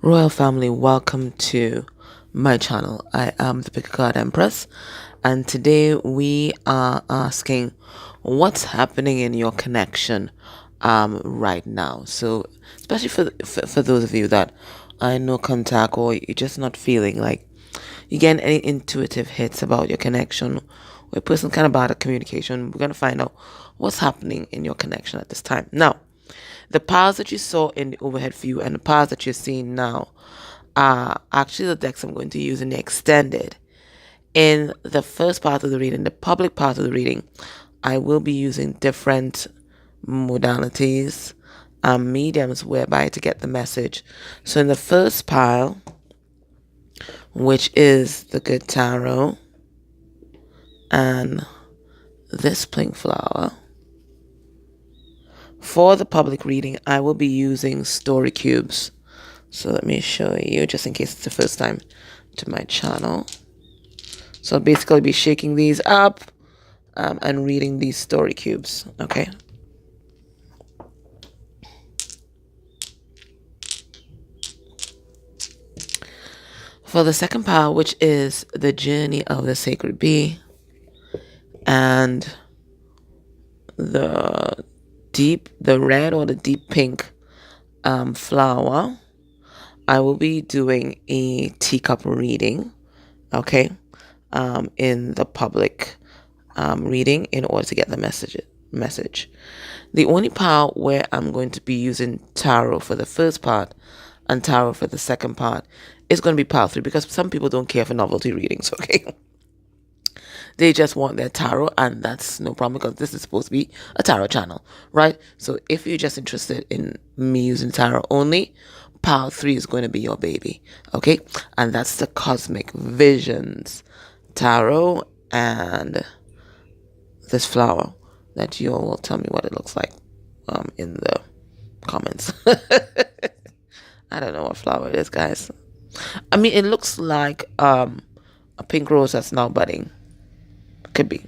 Royal family, welcome to my channel. I am the picker card Empress, and today we are asking what's happening in your connection right now. So especially for those of you that are in no contact, or you're just not feeling like you get any intuitive hits about your connection, or a person kind of bad at communication, we're going to find out what's happening in your connection at this time. Now, the piles that you saw in the overhead view and the piles that you're seeing now are actually the decks I'm going to use in the extended. In the first part of the reading, the public part of the reading, I will be using different modalities and mediums whereby to get the message. So in the first pile, which is the Good Tarot and this pink flower, for the public reading, I will be using story cubes. So let me show you, just in case it's the first time to my channel. So I'll basically be shaking these up and reading these story cubes, okay? For the second pile, which is the journey of the sacred bee and the red or the deep pink flower, I will be doing a teacup reading, okay, in the public reading in order to get the message. The only part where I'm going to be using tarot for the first part and tarot for the second part is going to be pile 3, because some people don't care for novelty readings, okay? They just want their tarot, and that's no problem because this is supposed to be a tarot channel, right? So if you're just interested in me using tarot only, pile 3 is going to be your baby, okay? And that's the Cosmic Visions Tarot and this flower that you all will tell me what it looks like in the comments. I don't know what flower it is, guys. I mean, it looks like a pink rose that's now budding. Could be.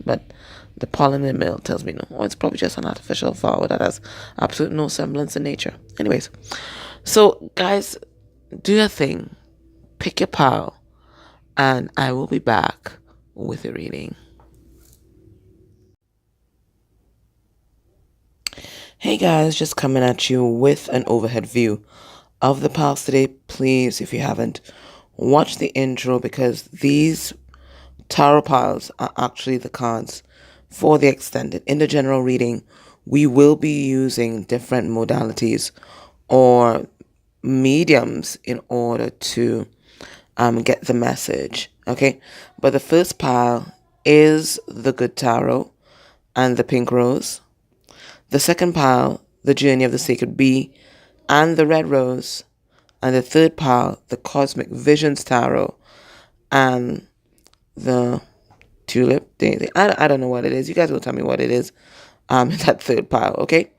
But the pollen in the middle tells me no. Oh, it's probably just an artificial flower that has absolutely no semblance in nature. Anyways, so guys, do your thing. Pick your pile. And I will be back with a reading. Hey guys, just coming at you with an overhead view of the piles today. Please, if you haven't, watch the intro, because these tarot piles are actually the cards for the extended. In the general reading, we will be using different modalities or mediums in order to get the message, okay? But the first pile is the Good Tarot and the Pink Rose. The second pile, the Journey of the Sacred Bee and the Red Rose. And the third pile, the Cosmic Visions Tarot and the Tulip. I don't know what it is. You guys will tell me what it is in that third pile, okay?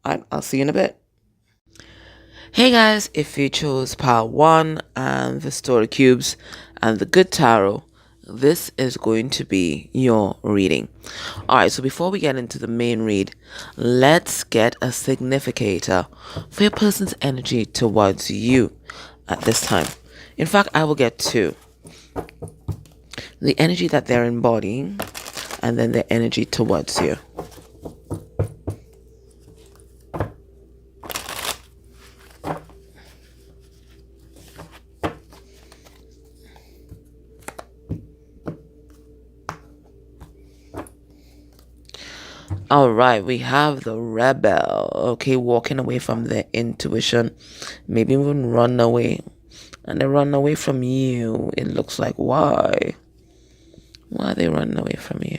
I'll see you in a bit. Hey guys, if you chose pile 1 and the story cubes and the Good Tarot, this is going to be your reading. Alright, so before we get into the main read, let's get a significator for your person's energy towards you at this time. In fact, I will get 2. The energy that they're embodying, and then the energy towards you. All right, we have the rebel, okay, walking away from their intuition, maybe even run away, and they run away from you. It looks like, why? Why are they running away from you?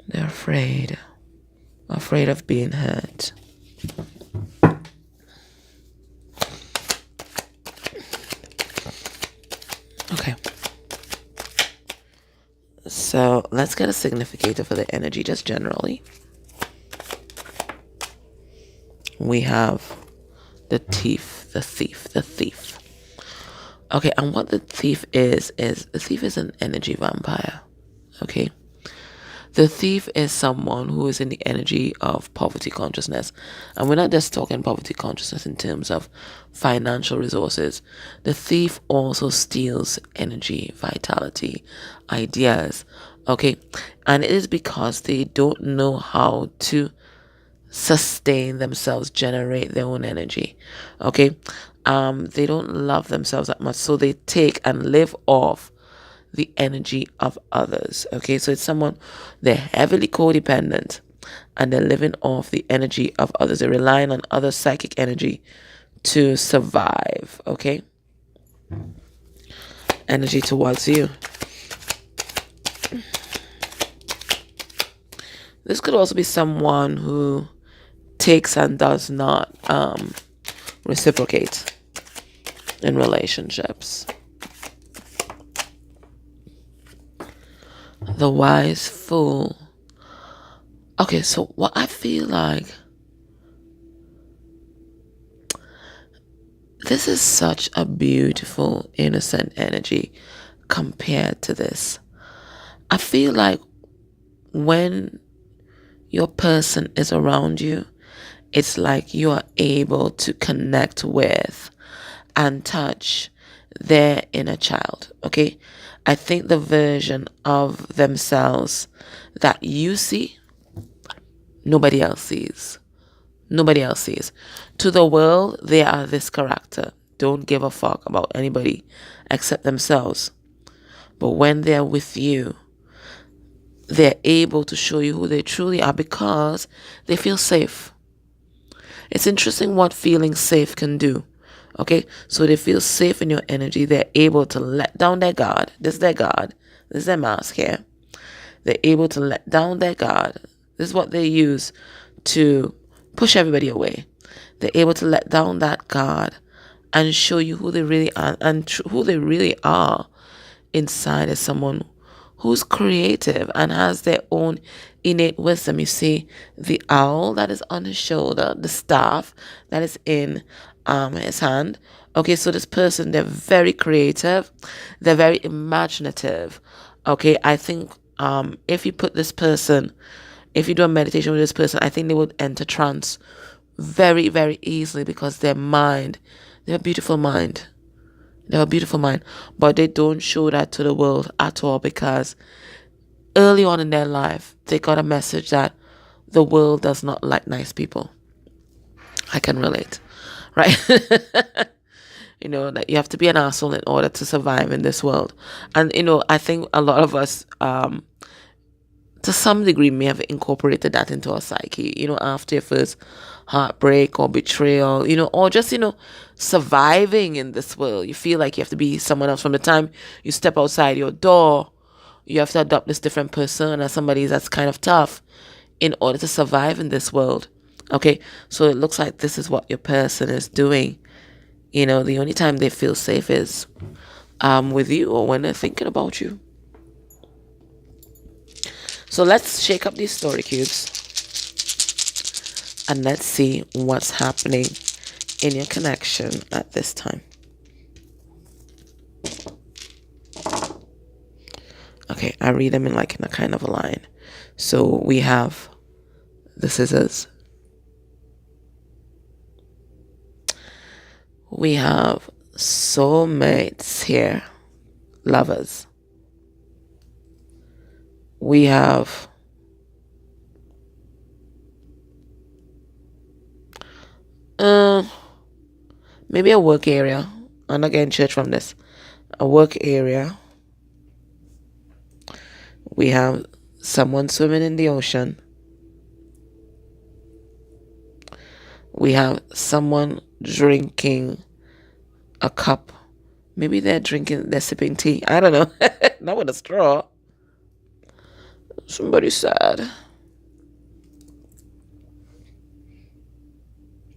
They're afraid of being hurt. Okay. So let's get a significator for the energy, just generally. We have the thief. Okay, and what the thief is the thief is an energy vampire. Okay. The thief is someone who is in the energy of poverty consciousness. And we're not just talking poverty consciousness in terms of financial resources. The thief also steals energy, vitality, ideas. Okay. And it is because they don't know how to sustain themselves, generate their own energy. Okay. They don't love themselves that much. So they take and live off the energy of others. Okay, so it's someone, they're heavily codependent and they're living off the energy of others. They're relying on other psychic energy to survive. Okay, energy towards you. This could also be someone who takes and does not reciprocate in relationships. The wise fool. Okay, so what I feel like, this is such a beautiful, innocent energy compared to this. I feel like when your person is around you, it's like you are able to connect with and touch their inner child. Okay, I think the version of themselves that you see, nobody else sees. Nobody else sees. To the world, they are this character. Don't give a fuck about anybody except themselves. But when they're with you, they're able to show you who they truly are because they feel safe. It's interesting what feeling safe can do. Okay, so they feel safe in your energy. They're able to let down their guard. This is their guard. This is their mask here. They're able to let down their guard. This is what they use to push everybody away. They're able to let down that guard and show you who they really are. And who they really are inside is someone who's creative and has their own innate wisdom. You see the owl that is on his shoulder, the staff that is in his hand. Okay, so this person, they're very creative, they're very imaginative. Okay, I think if you put this person, if you do a meditation with this person, I think they would enter trance very, very easily because their mind, they have a beautiful mind. They have a beautiful mind, but they don't show that to the world at all because early on in their life, they got a message that the world does not like nice people. I can relate, right? You know, that you have to be an asshole in order to survive in this world. And, you know, I think a lot of us, to some degree, may have incorporated that into our psyche, you know, after your first heartbreak or betrayal, you know, or just, you know, surviving in this world. You feel like you have to be someone else from the time you step outside your door. You have to adopt this different persona, somebody that's kind of tough in order to survive in this world. Okay, so it looks like this is what your person is doing. You know, the only time they feel safe is with you or when they're thinking about you. So let's shake up these story cubes and let's see what's happening in your connection at this time. Okay, I read them in a kind of a line. So we have the scissors. We have soulmates here, lovers. We have maybe a work area. I'm not getting church from this. A work area. We have someone swimming in the ocean. We have someone drinking a cup. Maybe they're sipping tea. I don't know. Not with a straw. Somebody sad.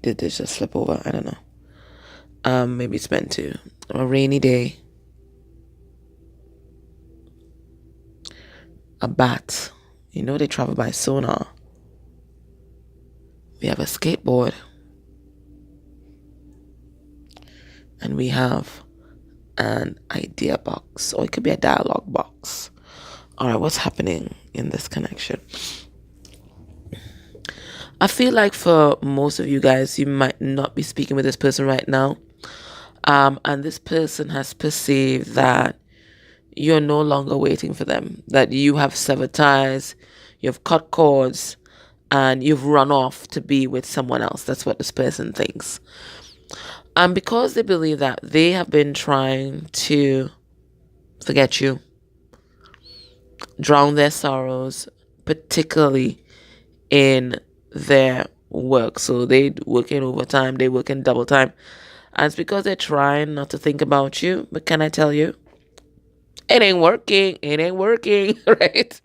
Did this just slip over? I don't know. Maybe it's meant to. A rainy day. A bat. You know they travel by sonar. We have a skateboard. And we have an idea box. Or it could be a dialogue box. All right, what's happening in this connection? I feel like for most of you guys, you might not be speaking with this person right now. And this person has perceived that you're no longer waiting for them, that you have severed ties, you've cut cords, and you've run off to be with someone else. That's what this person thinks. And because they believe that, they have been trying to forget you, drown their sorrows, particularly in their work. So they work in overtime, they work in double time. And it's because they're trying not to think about you. But can I tell you, it ain't working. It ain't working, right?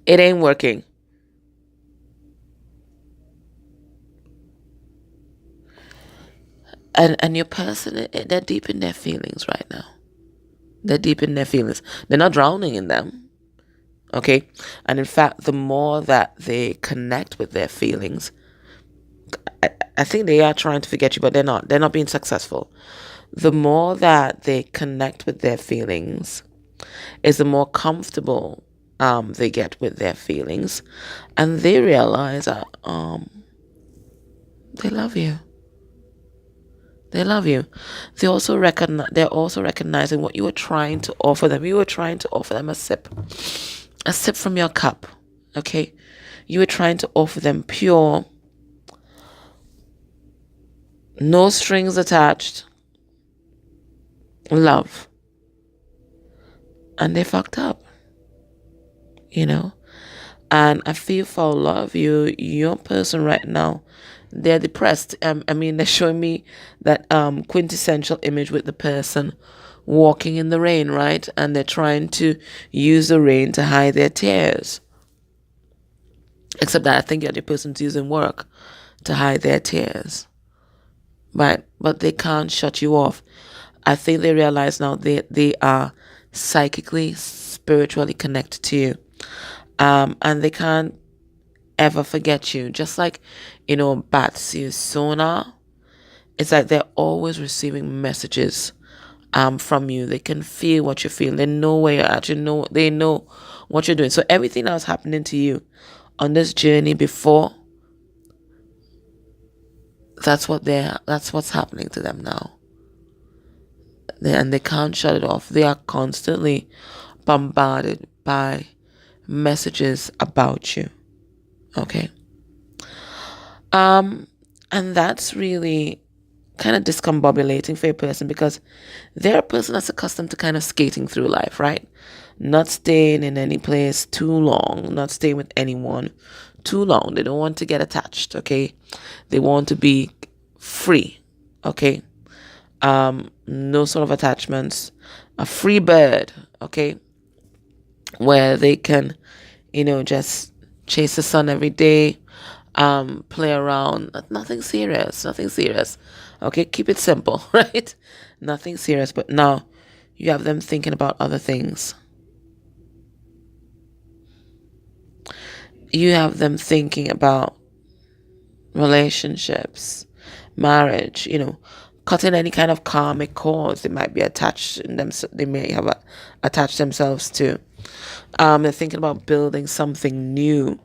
It ain't working. And your person, they're deep in their feelings right now. They're deep in their feelings. They're not drowning in them. Okay? And in fact, the more that they connect with their feelings, I think they are trying to forget you, but they're not. They're not being successful. The more that they connect with their feelings, is the more comfortable they get with their feelings, and they realize that they love you. They love you. They're also recognizing what you were trying to offer them. You were trying to offer them a sip from your cup. Okay, you were trying to offer them pure, no strings attached love, and they fucked up. You know, and I feel for a lot of you, your person right now, they're depressed. I mean, they're showing me that quintessential image with the person walking in the rain, right? And they're trying to use the rain to hide their tears. Except that I think the other person's using work to hide their tears. Right? But they can't shut you off. I think they realize now they are psychically, spiritually connected to you. And they can't ever forget you. Just like, bats use sonar. It's like they're always receiving messages from you. They can feel what you feel. They know where you're at. They know what you're doing. So everything that was happening to you on this journey before, that's what's happening to them now. And they can't shut it off. They are constantly bombarded by messages about you. Okay. Um, and that's really kind of discombobulating for a person because they're a person that's accustomed to kind of skating through life, right? Not staying in any place too long, not staying with anyone too long. They don't want to get attached, okay? They want to be free, okay? No sort of attachments. A free bird, okay? Where they can, just chase the sun every day, play around. Nothing serious, nothing serious. Okay, keep it simple, right? Nothing serious, but now you have them thinking about other things. You have them thinking about relationships, marriage, cutting any kind of karmic cords they might be attached in them. They may have attached themselves to. They're thinking about building something new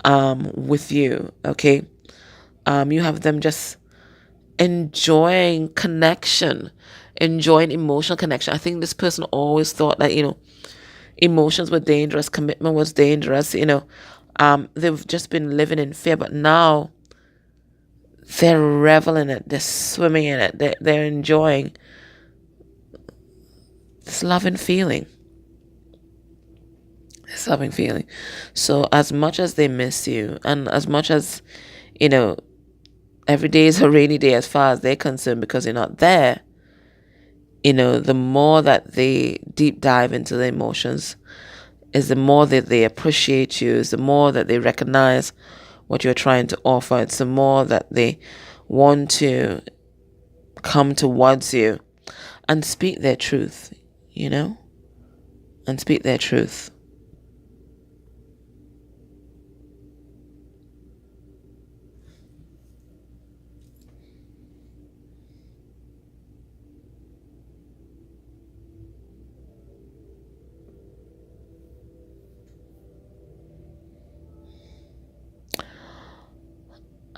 with you. Okay, you have them just enjoying connection, enjoying emotional connection. I think this person always thought that, emotions were dangerous, commitment was dangerous, they've just been living in fear, but now they're reveling in it, they're swimming in it, they're enjoying this loving feeling. This loving feeling. So as much as they miss you, and as much as, every day is a rainy day as far as they're concerned because you're not there, the more that they deep dive into the emotions, is the more that they appreciate you, is the more that they recognize what you're trying to offer. It's the more that they want to come towards you and speak their truth, and speak their truth.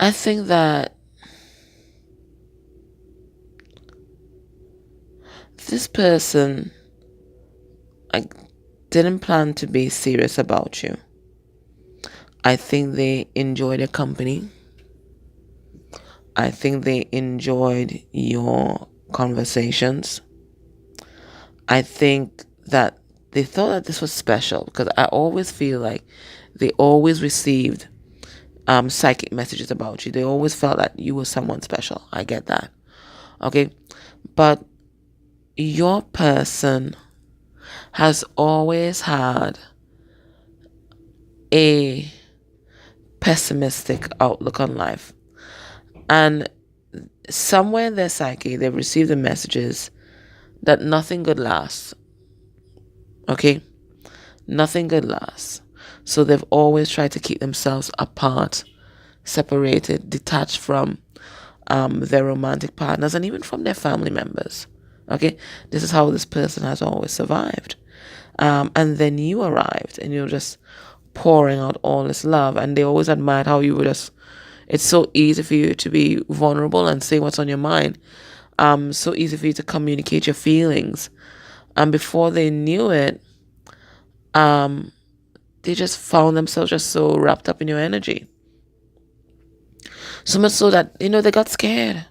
I think that this person, like, didn't plan to be serious about you. I think they enjoyed your company. I think they enjoyed your conversations. I think that they thought that this was special because I always feel like they always received psychic messages about you. They always felt that you were someone special. I get that. Okay. But your person has always had a pessimistic outlook on life. And somewhere in their psyche, they've received the messages that nothing good lasts. Okay? Nothing good lasts. So they've always tried to keep themselves apart, separated, detached from their romantic partners and even from their family members. Okay? This is how this person has always survived. And then you arrived and you're just pouring out all this love. And they always admired how you were just, it's so easy for you to be vulnerable and say what's on your mind. So easy for you to communicate your feelings. And before they knew it, they just found themselves just so wrapped up in your energy. So much so that, they got scared.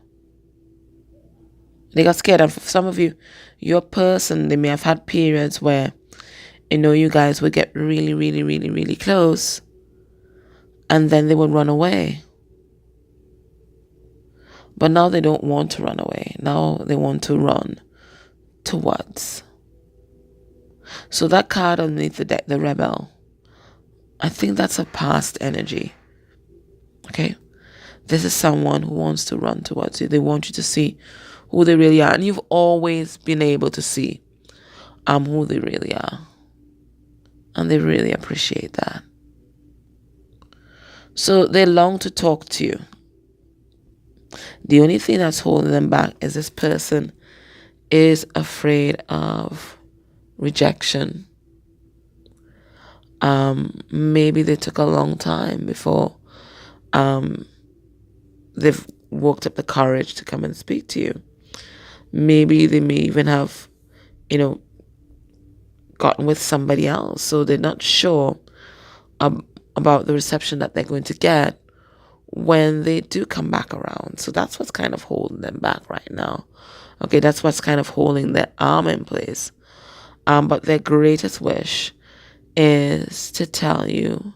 They got scared. And for some of you, your person, they may have had periods where, you guys would get really, really, really, really close. And then they would run away. But now they don't want to run away. Now they want to run towards. So that card underneath the deck, the rebel, I think that's a past energy. Okay? This is someone who wants to run towards you. They want you to see who they really are. And you've always been able to see who they really are. And they really appreciate that. So they long to talk to you. The only thing that's holding them back is this person is afraid of rejection. Maybe they took a long time before they've worked up the courage to come and speak to you. Maybe they may even have, gotten with somebody else. So they're not sure about the reception that they're going to get when they do come back around. So that's what's kind of holding them back right now. Okay, that's what's kind of holding their arm in place. But their greatest wish is to tell you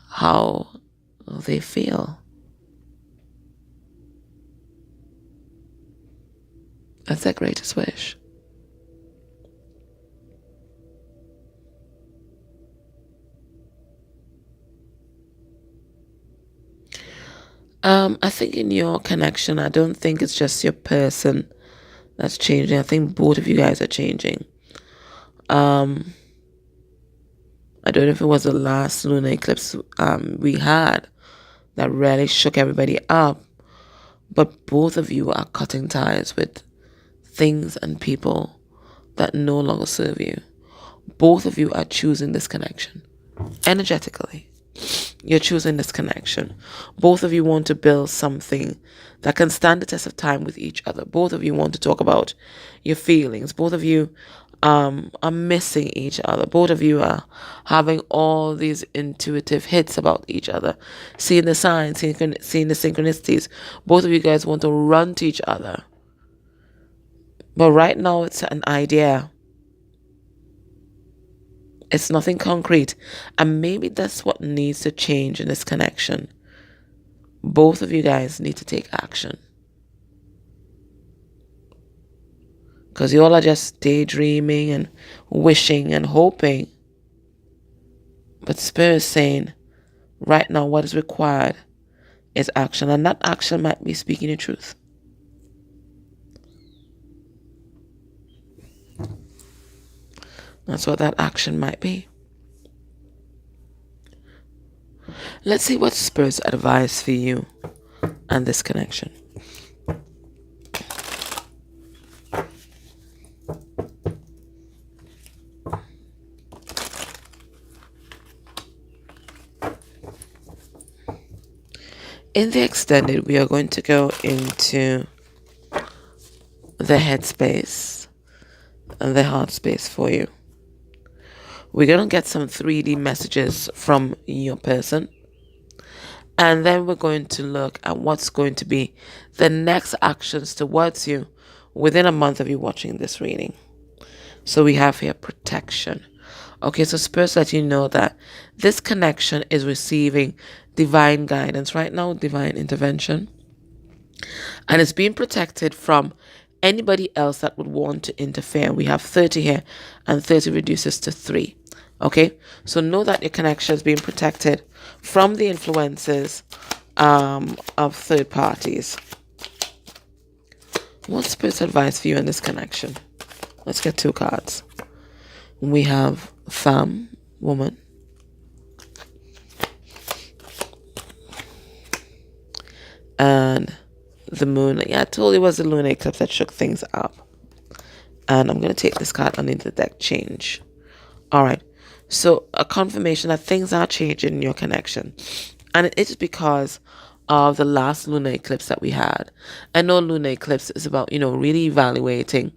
how they feel. That's their greatest wish. I think in your connection, I don't think it's just your person that's changing. I think both of you guys are changing. I don't know if it was the last lunar eclipse we had that really shook everybody up, but both of you are cutting ties with things and people that no longer serve you. Both of you are choosing this connection energetically. You're choosing this connection. Both of you want to build something that can stand the test of time with each other. Both of you want to talk about your feelings. Both of you are missing each other. Both of you are having all these intuitive hits about each other, seeing the signs, seeing the synchronicities. Both of you guys want to run to each other. But right now it's an idea. It's nothing concrete. And maybe that's what needs to change in this connection. Both of you guys need to take action. Because you all are just daydreaming and wishing and hoping. But Spirit is saying, right now what is required is action. And that action might be speaking the truth. That's what that action might be. Let's see what Spirit's advice for you and this connection. In the extended, we are going to go into the headspace and the heart space for you. We're going to get some 3D messages from your person. And then we're going to look at what's going to be the next actions towards you within a month of you watching this reading. So we have here protection. Okay, so Spirits let you know that this connection is receiving divine guidance right now, divine intervention. And it's being protected from anybody else that would want to interfere. We have 30 here, and 30 reduces to 3. Okay, so know that your connection is being protected from the influences of third parties. What's Spirit's advice for you in this connection? Let's get 2 cards. We have femme, woman. And the moon. Yeah, I told you it was the lunar eclipse that shook things up. And I'm going to take this card underneath the deck, change. All right. So a confirmation that things are changing in your connection. And it is because of the last lunar eclipse that we had. I know lunar eclipse is about, really evaluating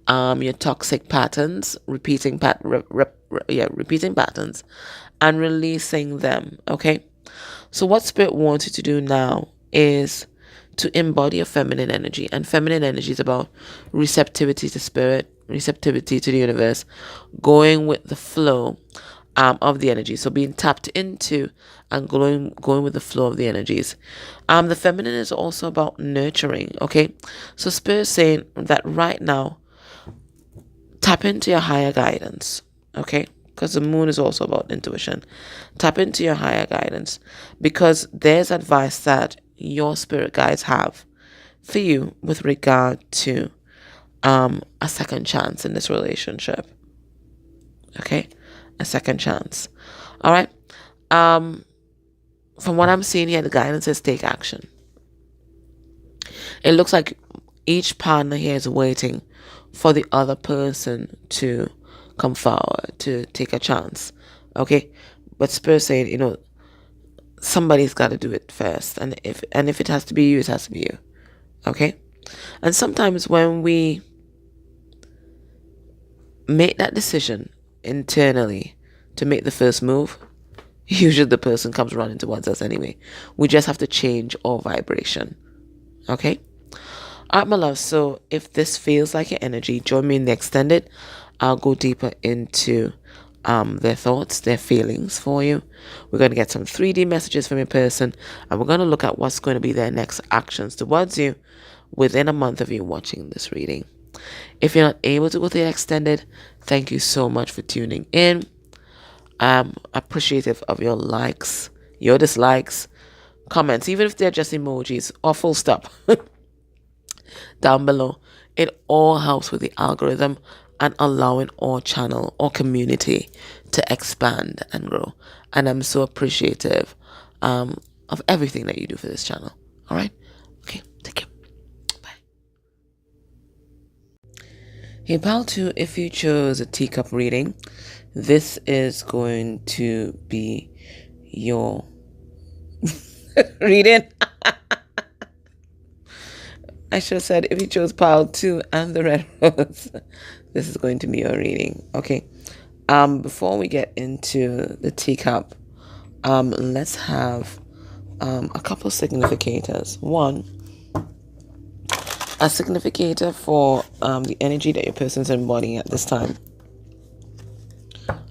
your toxic patterns, repeating patterns and releasing them, okay? So what Spirit wants you to do now is to embody a feminine energy. And feminine energy is about receptivity to Spirit, receptivity to the universe, going with the flow of the energy. So being tapped into and going with the flow of the energies. The feminine is also about nurturing, okay? So Spirit is saying that right now, tap into your higher guidance, okay? Because the moon is also about intuition. Tap into your higher guidance, because there's advice that your spirit guides have for you with regard to a second chance in this relationship. Okay? A second chance. All right? From what I'm seeing here, the guidance says take action. It looks like each partner here is waiting for the other person to come forward, to take a chance. Okay? But Spirit saying, somebody's got to do it first. And if it has to be you, it has to be you. Okay? And sometimes when we make that decision internally to make the first move, usually the person comes running towards us anyway. We just have to change our vibration. Okay? Alright, my love. So if this feels like your energy, join me in the extended. I'll go deeper into their thoughts, their feelings for you. We're going to get some 3D messages from your person, and we're going to look at what's going to be their next actions towards you within a month of you watching this reading. If you're not able to go to the extended, thank you so much for tuning in. I'm appreciative of your likes, your dislikes, comments, even if they're just emojis or full stop down below. It all helps with the algorithm and allowing our channel or community to expand and grow. And I'm so appreciative of everything that you do for this channel. All right? Okay, take care. Bye. Hey, pal 2, if you chose a teacup reading, this is going to be your reading. I should have said if you chose pile 2 and the red rose, this is going to be your reading. Okay. Before we get into the teacup, let's have a couple significators. One, a significator for the energy that your person's embodying at this time.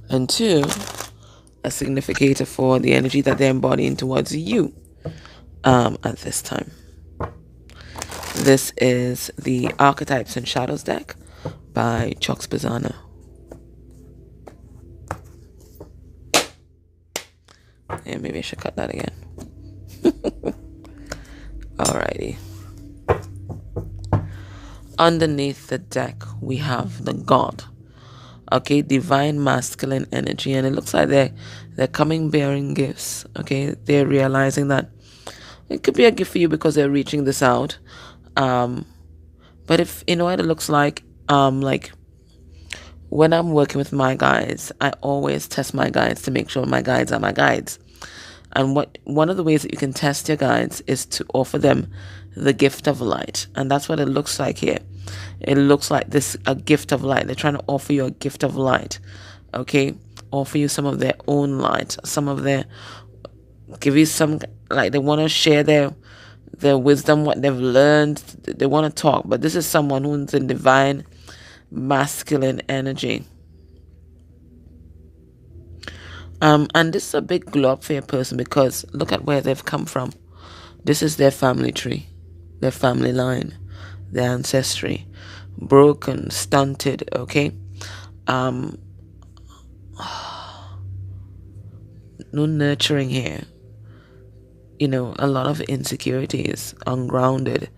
And 2, a significator for the energy that they're embodying towards you at this time. This is the Archetypes and Shadows deck by Chox Bizarno. Yeah, maybe I should cut that again. Alrighty. Underneath the deck, we have the God. Okay, divine masculine energy. And it looks like they're coming bearing gifts. Okay, they're realizing that it could be a gift for you because they're reaching this out. But if, what it looks like when I'm working with my guides, I always test my guides to make sure my guides are my guides. And one of the ways that you can test your guides is to offer them the gift of light. And that's what it looks like here. It looks like this, a gift of light. They're trying to offer you a gift of light. Okay? Offer you some of their own light. Some of their, give you some, like they want to share their wisdom, what they've learned. They want to talk. But this is someone who's in divine masculine energy. And this is a big glow up for your person, because look at where they've come from. This is their family tree, their family line, their ancestry. Broken, stunted, okay? No nurturing here. You know, a lot of insecurities, ungrounded.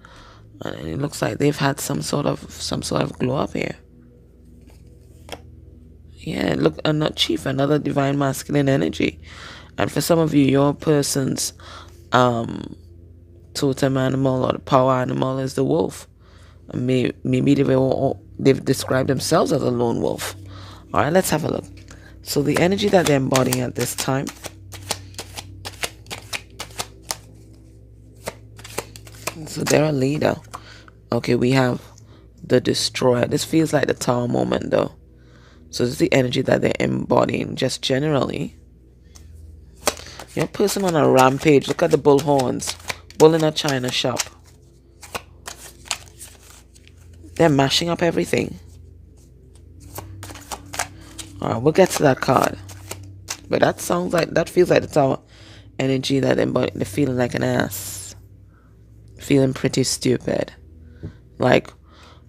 And it looks like they've had some sort of glow up here. Yeah, look, not chief, another divine masculine energy. And for some of you, your person's totem animal or the power animal is the wolf. And maybe they've described themselves as a lone wolf. All right, let's have a look. So the energy that they're embodying at this time. So they're a leader. Okay, we have the destroyer. This feels like the Tower moment, though. So this is the energy that they're embodying, just generally. Your person on a rampage. Look at the bull horns. Bull in a china shop. They're mashing up everything. Alright, we'll get to that card. But that feels like the Tower energy that they're feeling like an ass. Feeling pretty stupid. Like,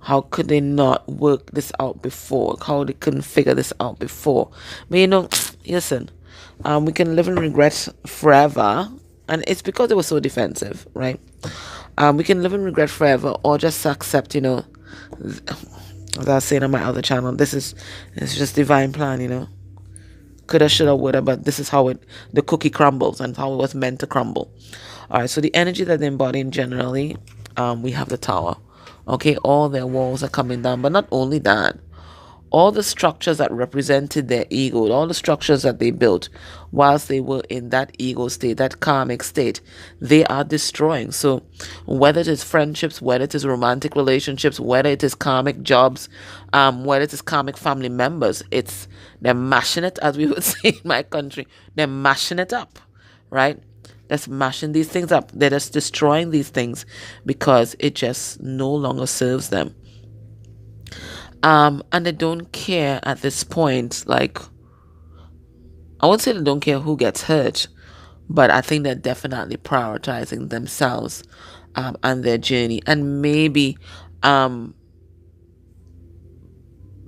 how could they not work this out before? How they couldn't figure this out before? But you know, listen, we can live in regret forever. And it's because they were so defensive, right? We can live in regret forever, or just accept, you know, as I was saying on my other channel, it's just divine plan, you know. Coulda, shoulda, woulda, but this is how the cookie crumbles and how it was meant to crumble. Alright, so the energy that they embody generally, we have the Tower. Okay, all their walls are coming down. But not only that, all the structures that represented their ego, all the structures that they built whilst they were in that ego state, that karmic state, they are destroying. So whether it is friendships, whether it is romantic relationships, whether it is karmic jobs, whether it is karmic family members, they're mashing it, as we would say in my country. They're mashing it up, right? That's mashing these things up. They're just destroying these things because it just no longer serves them. And they don't care at this point. Like, I won't say they don't care who gets hurt, but I think they're definitely prioritizing themselves and their journey. And maybe part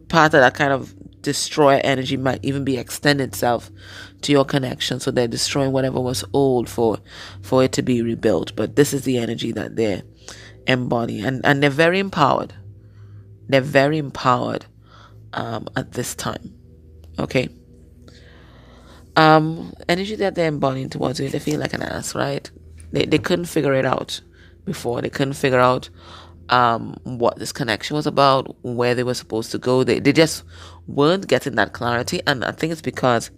of that kind of destroyer energy might even be extend itself to your connection. So they're destroying whatever was old for it to be rebuilt. But this is the energy that they're embodying. And they're very empowered. They're very empowered at this time. Okay. Energy that they're embodying towards you, they feel like an ass, right? They couldn't figure it out before. They couldn't figure out what this connection was about, where they were supposed to go. They just weren't getting that clarity. And I think it's because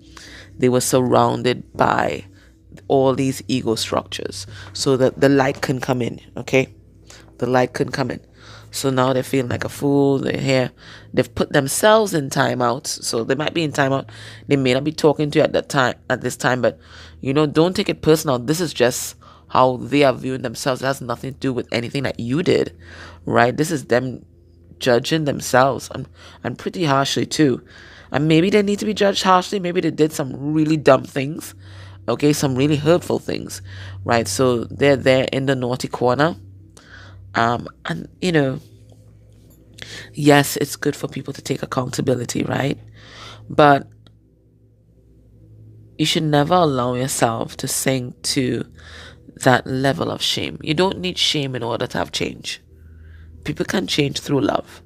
they were surrounded by all these ego structures, so that the light can come in. Okay, the light can come in. So now they're feeling like a fool. They've put themselves in timeout. So they might be in timeout. They may not be talking to you at this time, but you know, don't take it personal. This is just how they are viewing themselves. It has nothing to do with anything that you did, right? This is them judging themselves, and pretty harshly too. And maybe they need to be judged harshly. Maybe they did some really dumb things, okay, some really hurtful things, right? So they're there in the naughty corner. And you know, yes, it's good for people to take accountability, right? But you should never allow yourself to sink to that level of shame. You don't need shame in order to have change. People can change through love.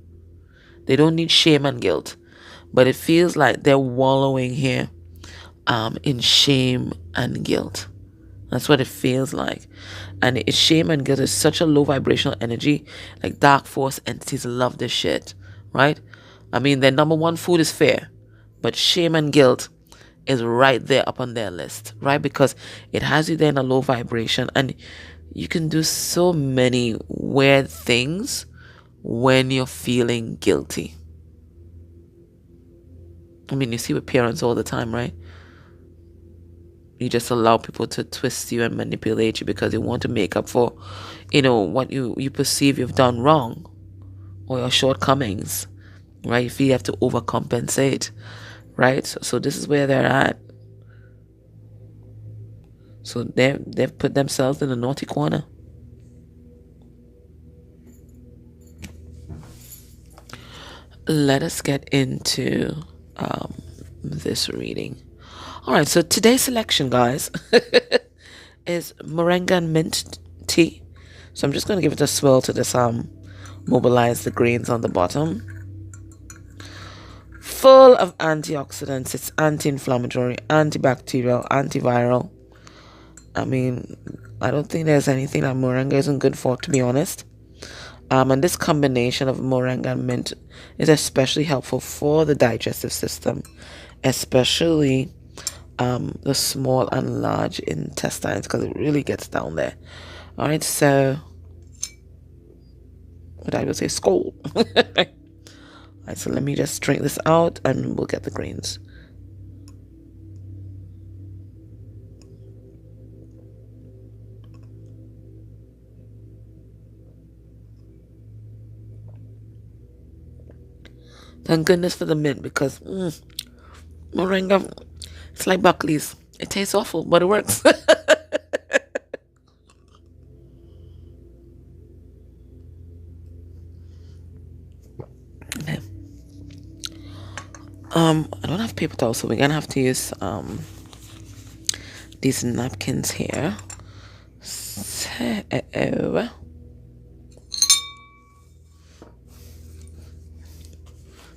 They don't need shame and guilt. But it feels like they're wallowing here in shame and guilt. That's what it feels like. And shame and guilt is such a low vibrational energy. Like, dark force entities love this shit, right? I mean, their number one food is fear. But shame and guilt is right there up on their list, right? Because it has you there in a low vibration, and you can do so many weird things when you're feeling guilty. I mean, you see with parents all the time, right? You just allow people to twist you and manipulate you because they want to make up for, what you perceive you've done wrong or your shortcomings, right? You feel you have to overcompensate, right? So this is where they're at. So they've put themselves in a naughty corner. Let us get into this reading. All right, so today's selection, guys, is moringa and mint tea. So I'm just going to give it a swirl to just mobilize the grains on the bottom. Full of antioxidants. It's anti-inflammatory, antibacterial, antiviral. I mean, I don't think there's anything that moringa isn't good for, to be honest. And this combination of moringa and mint is especially helpful for the digestive system, especially the small and large intestines, because it really gets down there. All right, so what I would say, skull. All right, so let me just drink this out, and we'll get the grains. Thank goodness for the mint, because moringa, it's like Buckley's. It tastes awful, but it works. Okay. I don't have paper towels, so we're gonna have to use these napkins here. So,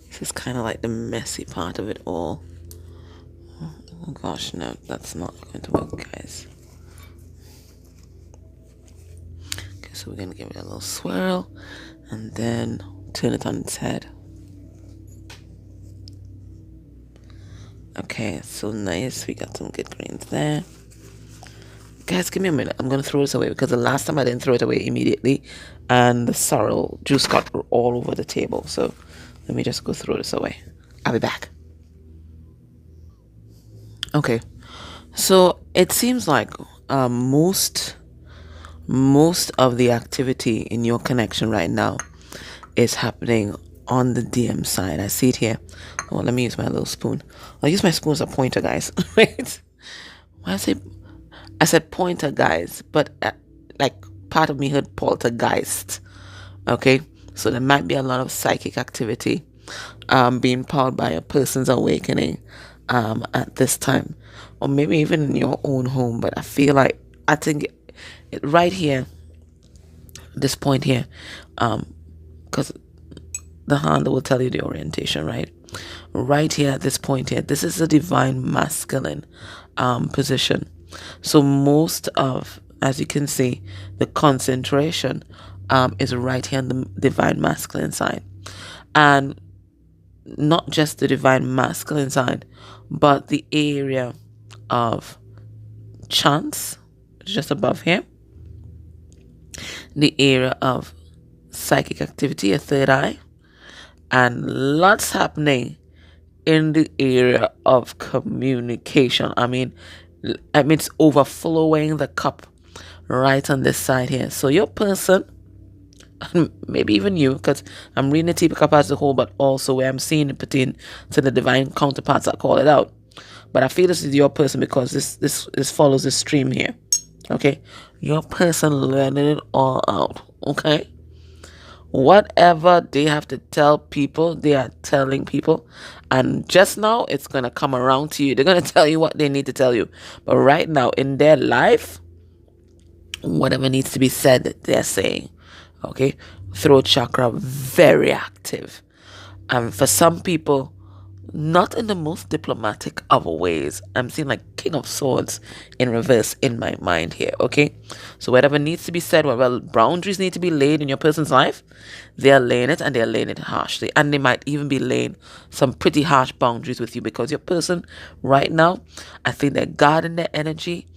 this is kind of like the messy part of it all. Oh gosh, no, that's not going to work, guys. Okay, so we're gonna give it a little swirl and then turn it on its head. Okay, so nice. We got some good grains there. Guys, give me a minute. I'm gonna throw this away because the last time I didn't throw it away immediately, and the sorrel juice got all over the table. So let me just go throw this away. I'll be back. Okay, so it seems like most of the activity in your connection right now is happening on the DM side. I see it here. Oh, let me use my little spoon. I'll use my spoon as a pointer, guys. Right? Why I said pointer, guys, but like part of me heard poltergeist. Okay, so there might be a lot of psychic activity being powered by a person's awakening at this time, or maybe even in your own home. But I think it right here, this point here, because the hand will tell you the orientation, right? Right here at this point here, this is a divine masculine position. So most of, as you can see, the concentration is right here on the divine masculine side. And not just the divine masculine side, but the area of chance, just above here. The area of psychic activity, a third eye. And lots happening in the area of communication. I mean it's overflowing the cup right on this side here. So your person, maybe even you, because I'm reading the teacup cup as a whole, but also where I'm seeing it pertain to the divine counterparts that call it out. But I feel this is your person because this follows this stream here. Okay, your person learning it all out. Okay. Whatever they have to tell people, they are telling people. And just now, it's going to come around to you. They're going to tell you what they need to tell you. But right now, in their life, whatever needs to be said, they're saying. Okay? Throat chakra, very active. And for some people, not in the most diplomatic of ways. I'm seeing like King of Swords in reverse in my mind here, okay? So whatever needs to be said, well, boundaries need to be laid in your person's life. They're laying it, and they're laying it harshly. And they might even be laying some pretty harsh boundaries with you, because your person right now, I think they're guarding their energy.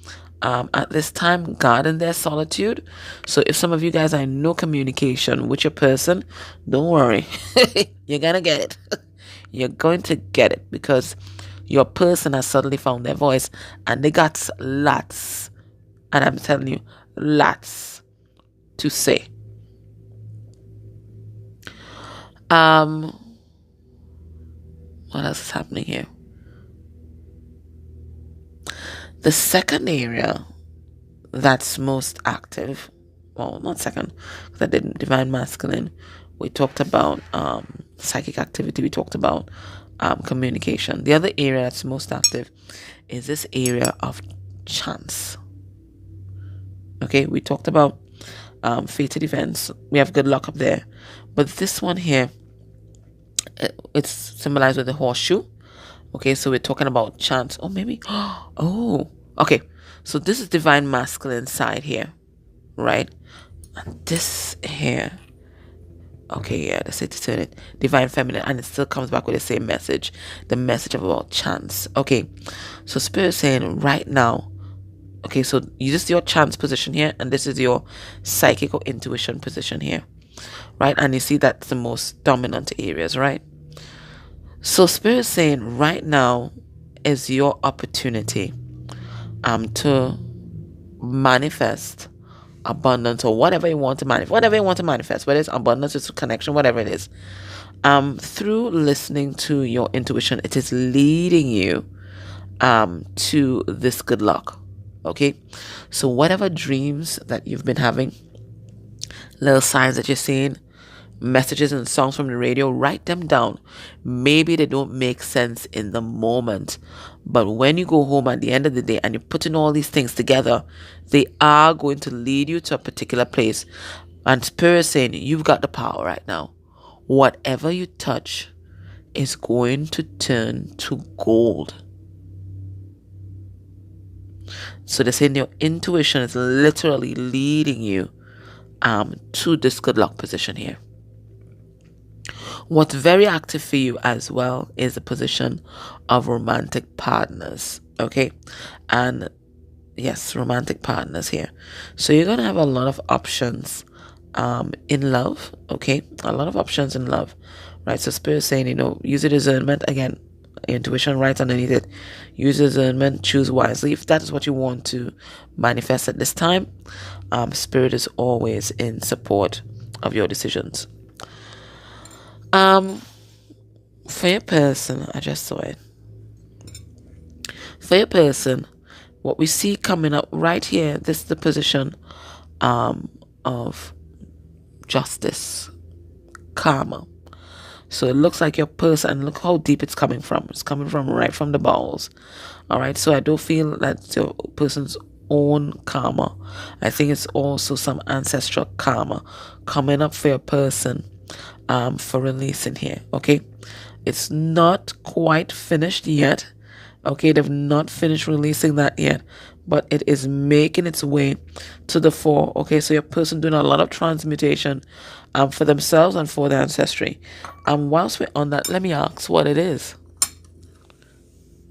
At this time, guarding their solitude. So if some of you guys are in no communication with your person, don't worry. You're gonna get it. You're going to get it, because your person has suddenly found their voice, and they got lots, and I'm telling you, lots to say. What else is happening here? The second area that's most active, well, not second, because I did divine masculine. We talked about psychic activity. We talked about communication. The other area that's most active is this area of chance. Okay, we talked about fated events. We have good luck up there. But this one here, it's symbolized with the horseshoe. Okay, so we're talking about chance. Or maybe, oh, okay. So this is divine masculine side here, right? And this here, okay, yeah, that's it. Divine feminine, and it still comes back with the same message, the message about chance. Okay, so Spirit is saying right now, okay, so this is your chance position here, and this is your psychic or intuition position here, right? And you see that's the most dominant areas, right? So Spirit is saying right now is your opportunity to manifest abundance, or whatever you want to manifest, whether it's abundance, it's connection, whatever it is, through listening to your intuition. It is leading you to this good luck. Okay, so whatever dreams that you've been having, little signs that you're seeing, messages and songs from the radio, write them down. Maybe they don't make sense in the moment, but when you go home at the end of the day and you're putting all these things together, they are going to lead you to a particular place. And Spirit is saying you've got the power right now. Whatever you touch is going to turn to gold. So they're saying your intuition is literally leading you to this good luck position here. What's very active for you as well is the position of romantic partners. Okay, and yes, romantic partners here. So you're gonna have a lot of options in love. Okay, a lot of options in love, right? So Spirit is saying, use your discernment. Again, intuition right underneath it. Use your discernment, choose wisely. If that is what you want to manifest at this time, Spirit is always in support of your decisions. For your person, I just saw it. For your person, what we see coming up right here, this is the position of justice, karma. So it looks like your person, look how deep it's coming from. It's coming from right from the bowels. All right, so I do feel that your person's own karma. I think it's also some ancestral karma coming up for your person. For releasing here. Okay, it's not quite finished yet. Okay, they've not finished releasing that yet, but it is making its way to the fore. Okay, so your person doing a lot of transmutation for themselves and for their ancestry. And whilst we're on that, let me ask what it is.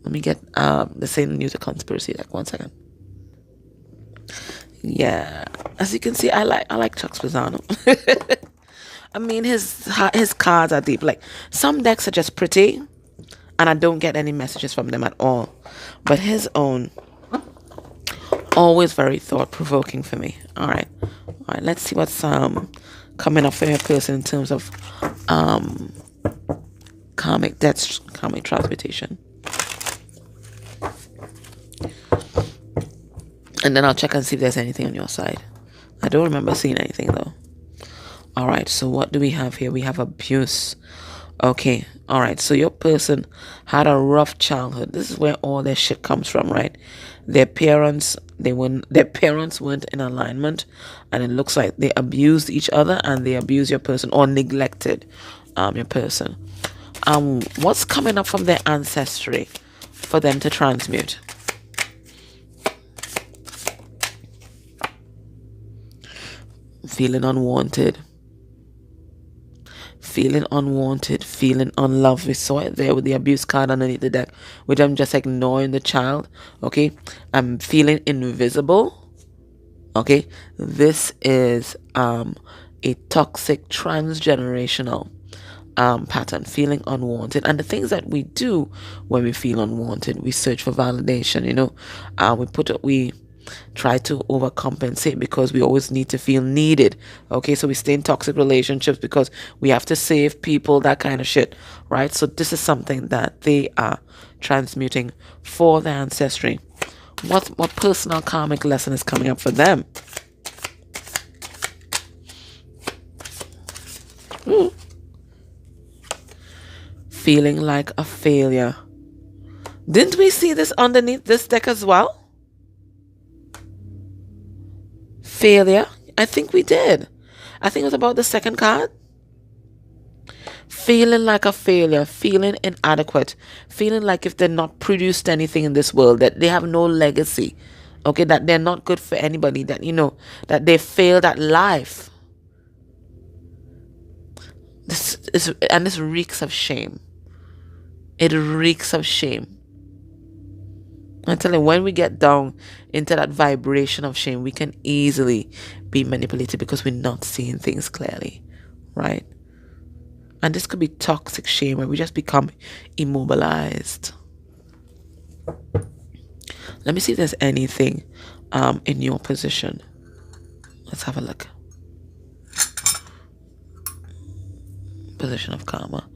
Let me get the same news, a conspiracy. Like 1 second. Yeah, as you can see, I like Chuck Spezzano. I mean, his cards are deep. Like, some decks are just pretty, and I don't get any messages from them at all. But his own, always very thought-provoking for me. All right. Let's see what's coming up for your person in terms of karmic transmutation. And then I'll check and see if there's anything on your side. I don't remember seeing anything, though. All right, so what do we have here? We have abuse. Okay, all right, so your person had a rough childhood. This is where all their shit comes from, right? Their parents weren't in alignment, and it looks like they abused each other, and they abused your person, or neglected your person. What's coming up from their ancestry for them to transmute? Feeling unwanted, feeling unloved. We saw it there with the abuse card underneath the deck, which I'm just ignoring the child. Okay, I'm feeling invisible. Okay, this is a toxic transgenerational pattern, feeling unwanted. And the things that we do when we feel unwanted, we search for validation. We try to overcompensate because we always need to feel needed. Okay, so we stay in toxic relationships because we have to save people, that kind of shit, right? So this is something that they are transmuting for their ancestry. What personal karmic lesson is coming up for them? Feeling like a failure. Didn't we see this underneath this deck as well? Failure. I think we did. I think it was about the second card. Feeling like a failure, feeling inadequate, feeling like if they're not produced anything in this world, that they have no legacy, okay, that they're not good for anybody, that, that they failed at life. This reeks of shame. It reeks of shame. I'm telling you, when we get down into that vibration of shame, we can easily be manipulated because we're not seeing things clearly, right? And this could be toxic shame where we just become immobilized. Let me see if there's anything in your position. Let's have a look. Position of karma.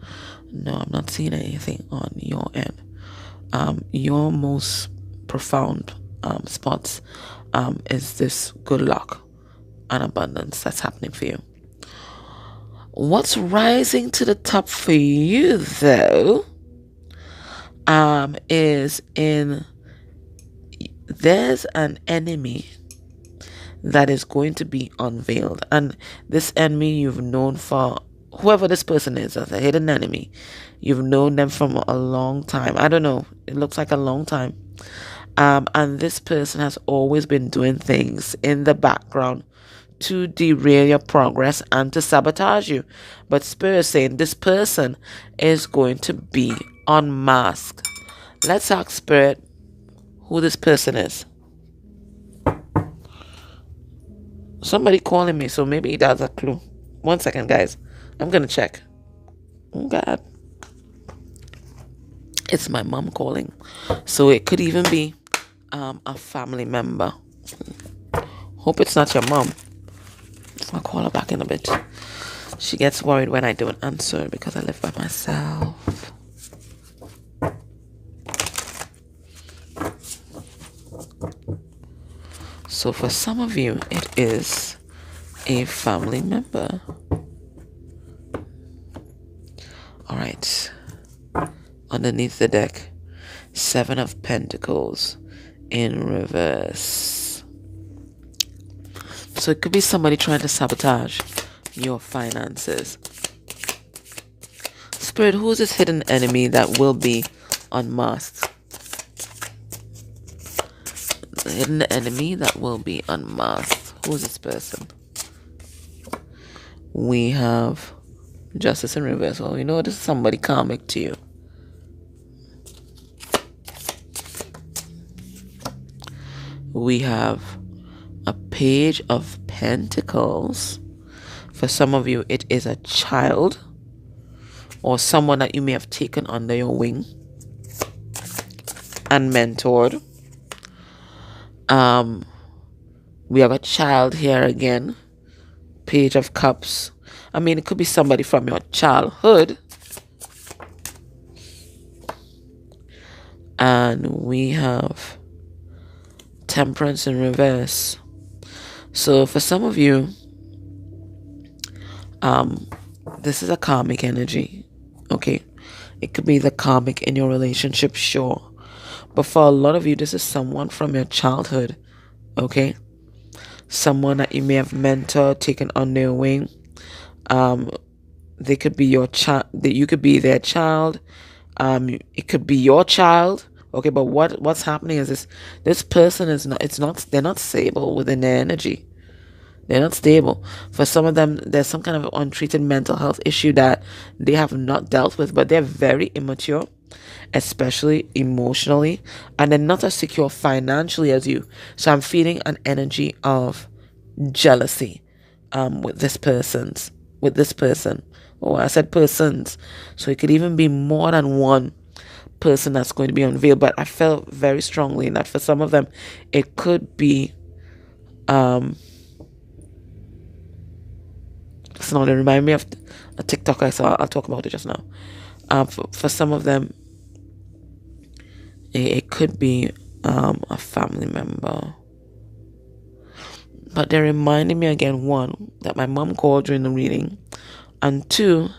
No, I'm not seeing anything on your end. Your most profound spots is this good luck and abundance that's happening for you. What's rising to the top for you, though, is there's an enemy that is going to be unveiled. And this enemy you've known for, whoever this person is, as a hidden enemy, you've known them from a long time. I don't know. It looks like a long time. And this person has always been doing things in the background to derail your progress and to sabotage you. But Spirit is saying this person is going to be unmasked. Let's ask Spirit who this person is. Somebody calling me, so maybe that's a clue. 1 second, guys. I'm going to check. Oh, God. It's my mom calling. So it could even be a family member. Hope it's not your mom. I'll call her back in a bit. She gets worried when I don't answer because I live by myself. So for some of you, it is a family member. All right. Underneath the deck, 7 of Pentacles in reverse. So it could be somebody trying to sabotage your finances. Spirit, who is this hidden enemy that will be unmasked? The hidden enemy that will be unmasked. Who is this person? We have Justice in reverse. Well, this is somebody karmic to you. We have a Page of Pentacles. For some of you, it is a child or someone that you may have taken under your wing and mentored. We have a child here again. Page of Cups. I mean, it could be somebody from your childhood. And we have Temperance in reverse. So for some of you, this is a karmic energy. Okay, it could be the karmic in your relationship, sure, but for a lot of you, this is someone from your childhood. Okay, someone that you may have mentored, taken under your wing. they could be your child, that you could be their child. It could be your child. Okay, but what's happening is this person is not, it's not, they're not stable within their energy. They're not stable. For some of them, there's some kind of untreated mental health issue that they have not dealt with, but they're very immature, especially emotionally, and they're not as secure financially as you. So I'm feeling an energy of jealousy with this person. Oh, I said persons. So it could even be more than one person that's going to be unveiled. But I felt very strongly that for some of them, it could be so now it remind me of a TikTok I saw. I'll talk about it just now. For some of them, it could be a family member. But they're reminding me again, one, that my mom called during the reading, and two,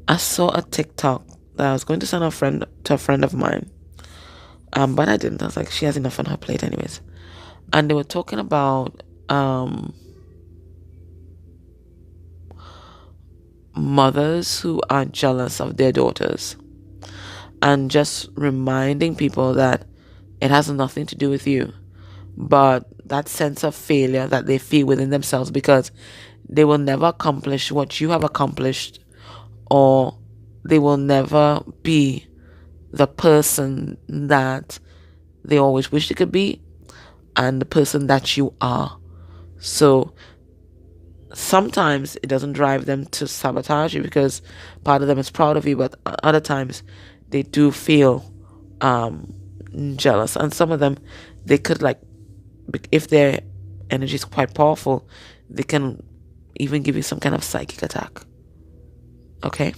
I saw a TikTok that I was going to send a friend to a friend of mine, but I didn't. I was like, she has enough on her plate anyways. And they were talking about mothers who are jealous of their daughters, and just reminding people that it has nothing to do with you, but that sense of failure that they feel within themselves because they will never accomplish what you have accomplished, or they will never be the person that they always wish they could be and the person that you are. So sometimes it doesn't drive them to sabotage you because part of them is proud of you, but other times they do feel jealous. And some of them, they could, like, if their energy is quite powerful, they can even give you some kind of psychic attack. Okay?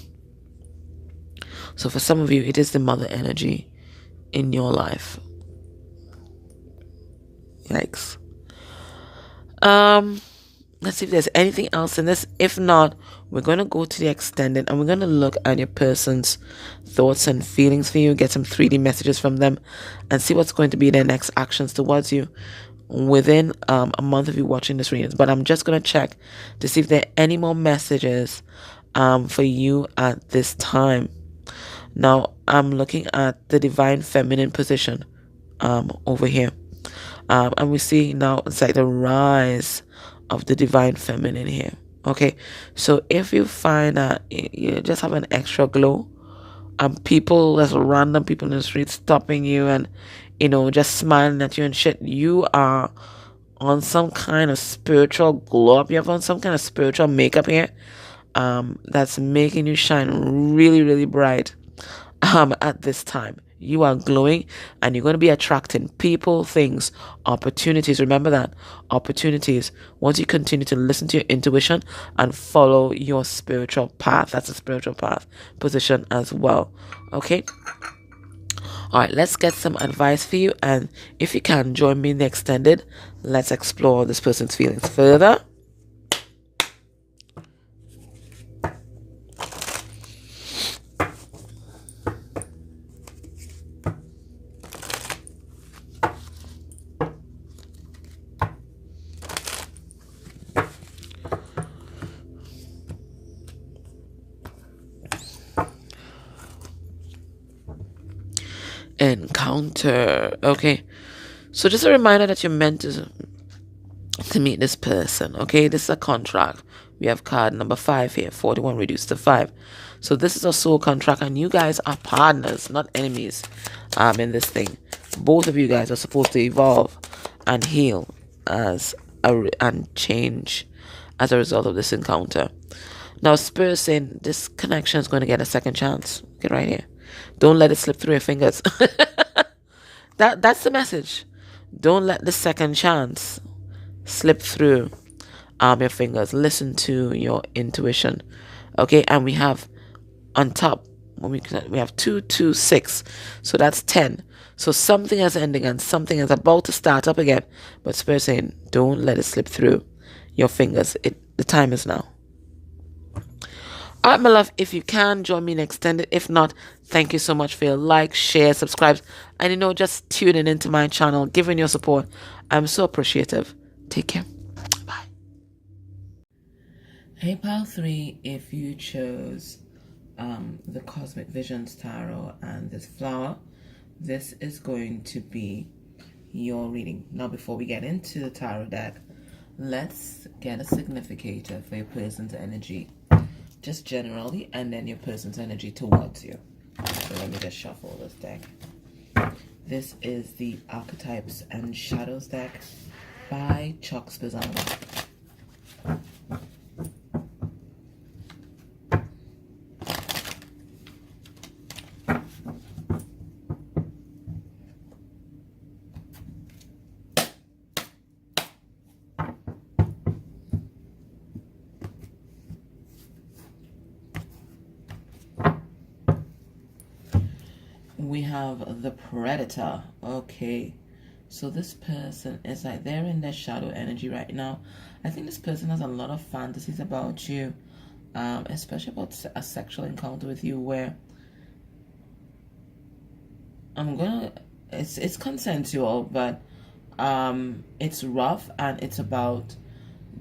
So for some of you, it is the mother energy in your life. Yikes. Let's see if there's anything else in this. If not, we're going to go to the extended and we're going to look at your person's thoughts and feelings for you, get some 3D messages from them, and see what's going to be their next actions towards you within a month of you watching this reading. But I'm just going to check to see if there are any more messages for you at this time. Now, I'm looking at the divine feminine position over here. And we see now it's like the rise of the divine feminine here. Okay, so if you find that you just have an extra glow, people, there's random people in the street stopping you and just smiling at you and shit, you are on some kind of spiritual glow up. You have on some kind of spiritual makeup here that's making you shine really, really bright at this time. You are glowing and you're going to be attracting people, things, opportunities. Remember that. Opportunities. Once you continue to listen to your intuition and follow your spiritual path. That's a spiritual path position as well. Okay? Alright, let's get some advice for you. And if you can, join me in the extended. Let's explore this person's feelings further. Encounter. Okay, so just a reminder that you're meant to meet this person. Okay, this is a contract. We have card number 5 here, 41 reduced to 5. So this is a soul contract, and you guys are partners, not enemies in this thing. Both of you guys are supposed to evolve and heal and change as a result of this encounter. Now, Spirit saying this connection is going to get a second chance. Okay, right here. Don't let it slip through your fingers. That's the message. Don't let the second chance slip through your fingers. Listen to your intuition. Okay, and we have on top, we have 2, 2, 6. So that's 10. So something is ending and something is about to start up again. But Spirit saying, don't let it slip through your fingers. The time is now. Alright, my love, if you can, join me in extended. If not, thank you so much for your like, share, subscribe, and just tuning into my channel, giving your support. I'm so appreciative. Take care. Bye. Hey, pile 3, if you chose the Cosmic Visions Tarot and this flower, this is going to be your reading. Now, before we get into the tarot deck, let's get a significator for your person's energy, just generally, and then your person's energy towards you. So let me just shuffle this deck. This is the Archetypes and Shadows deck by Chuck Spezzano. We have the Predator. Okay, so this person is like they're in their shadow energy right now. I think this person has a lot of fantasies about you, especially about a sexual encounter with you, where it's consensual, but it's rough, and it's about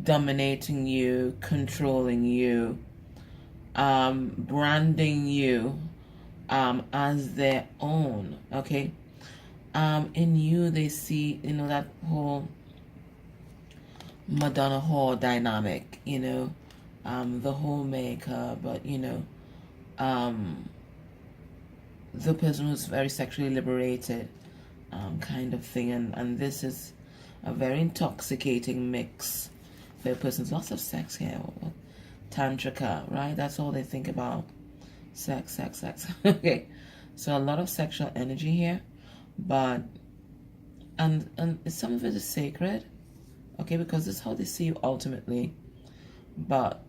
dominating you, controlling you, branding you as their own. Okay, in you they see, that whole Madonna whore dynamic, the homemaker, but the person who's very sexually liberated, kind of thing, and this is a very intoxicating mix for a person's lots of sex here. Tantrika, right? That's all they think about. Sex. Okay, so a lot of sexual energy here, but and some of it is sacred, okay, because this is how they see you ultimately. But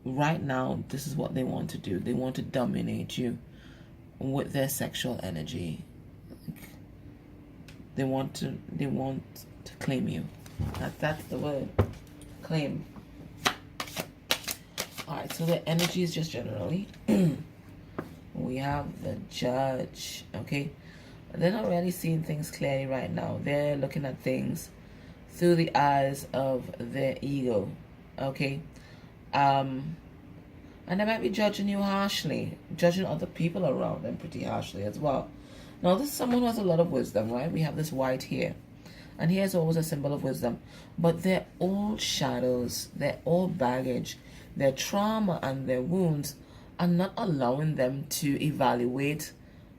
right now, this is what they want to do. They want to dominate you with their sexual energy. They want to claim you. That's the word, claim. All right, so the energy is just generally. We have the Judge, okay? They're not really seeing things clearly right now. They're looking at things through the eyes of their ego, okay? And they might be judging you harshly, judging other people around them pretty harshly as well. Now, this is someone who has a lot of wisdom, right? We have this white here. And here is always a symbol of wisdom. But they're all shadows, they're all baggage, their trauma and their wounds are not allowing them to evaluate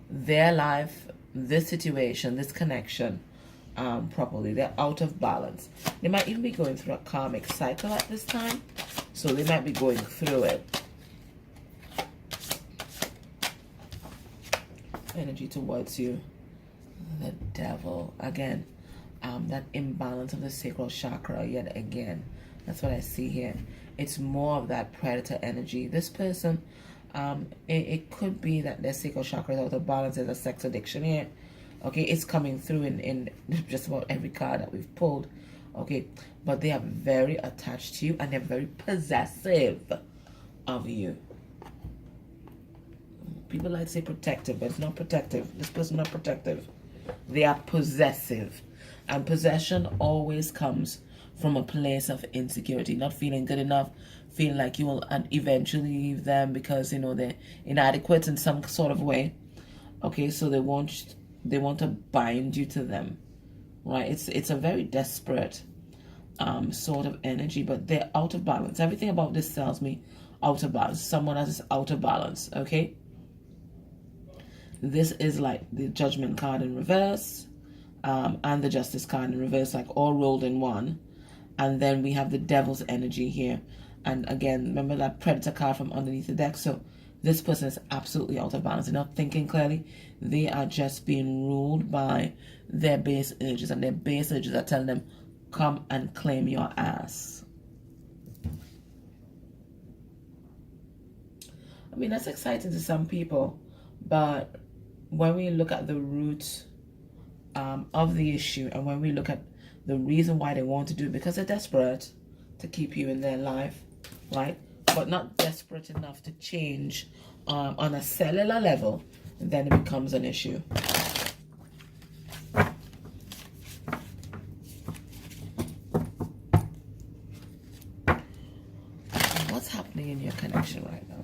their life, this situation, this connection properly. They're out of balance. They might even be going through a karmic cycle at this time, so they might be going through it. Energy towards you, the Devil again. That imbalance of the sacral chakra yet again. That's what I see here. It's more of that predator energy. This person, it could be that their sacral chakra is out of balance. There's a sex addiction here. Okay, it's coming through in just about every card that we've pulled. Okay, but they are very attached to you, and they're very possessive of you. People like to say protective, but it's not protective. This person not protective. They are possessive. And possession always comes from a place of insecurity, not feeling good enough, feeling like you will eventually leave them because, they're inadequate in some sort of way. Okay, so they want to bind you to them, right? It's a very desperate sort of energy, but they're out of balance. Everything about this tells me out of balance. Someone else is out of balance, okay? This is like the Judgment card in reverse, and the Justice card in reverse, like all rolled in one. And then we have the Devil's energy here. And again, remember that Predator card from underneath the deck. So this person is absolutely out of balance. They're not thinking clearly. They are just being ruled by their base urges. And their base urges are telling them, come and claim your ass. I mean, that's exciting to some people. But when we look at the root of the issue, and when we look at the reason why they want to do it, because they're desperate to keep you in their life, right? But not desperate enough to change on a cellular level, then it becomes an issue. happening in your connection right now?